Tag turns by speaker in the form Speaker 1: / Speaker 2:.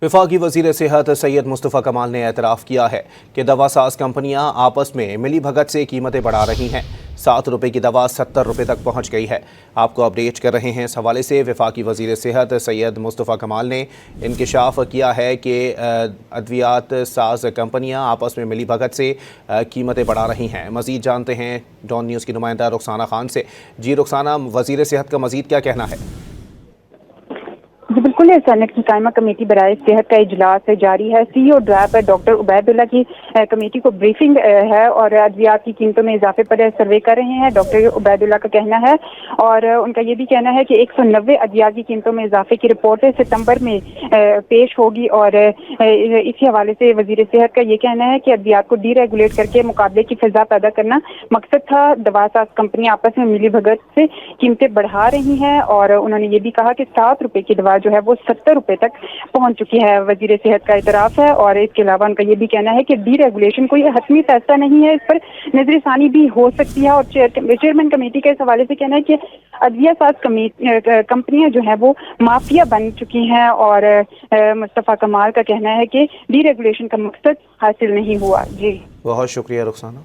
Speaker 1: वफाकी वज़ीर सेहत सैयद मुस्तफ़ा कमाल ने एतराफ़ किया है कि दवा साज कंपनियां आपस में मिली भगत से कीमतें बढ़ा रही हैं। 7 रुपये की दवा 70 रुपये तक पहुंच गई है। आपको अपडेट कर रहे हैं इस हवाले से। वफाकी वज़ीर सेहत सैयद मुस्तफ़ा कमाल ने इंकशाफ किया है कि अद्वियात साज कंपनियां आपस में मिली भगत से कीमतें बढ़ा रही हैं। मज़ीद जानते हैं डॉन न्यूज़ की नुमाइंदा रुखसाना खान से। जी रुखसाना, वज़ीर सेहत का मज़ीद क्या कहना है?
Speaker 2: जी बिल्कुल, सेनेट की कायमा कमेटी बराए सेहत का इजलास जारी है। CEO ड्रैप डॉक्टर उबैदुल्ला की कमेटी को ब्रीफिंग है और अद्वियात की कीमतों में इजाफे पर सर्वे कर रहे हैं। डॉक्टर उबैदुल्ला का कहना है और उनका ये भी कहना है कि 190 अद्वियात की कीमतों में इजाफे की रिपोर्ट सितंबर में पेश होगी और इसी हवाले से वजीर सेहत का ये कहना है कि अद्वियात को डीरेगुलेट करके मुकाबले की फिजा पैदा करना मकसद था। दवा साज कंपनियां आपस में मिली भगत से कीमतें बढ़ा रही हैं और उन्होंने ये भी कहा कि 7 रुपये की दवा जो है वो 70 रुपए तक पहुंच चुकी है। वजीर सेहत का इतराफ है और इसके अलावा उनका ये भी कहना है कि डीरेगुलेशन कोई हतमी फैसला नहीं है, इस पर नजरसानी भी हो सकती है। और चेयरमैन कमेटी का इस हवाले से कहना है कि अदविया साज कंपनियां जो है वो माफिया बन चुकी हैं और मुस्तफ़ा कमाल का कहना है कि डीरेगुलेशन का मकसद हासिल नहीं हुआ। जी
Speaker 1: बहुत शुक्रिया रुखसाना।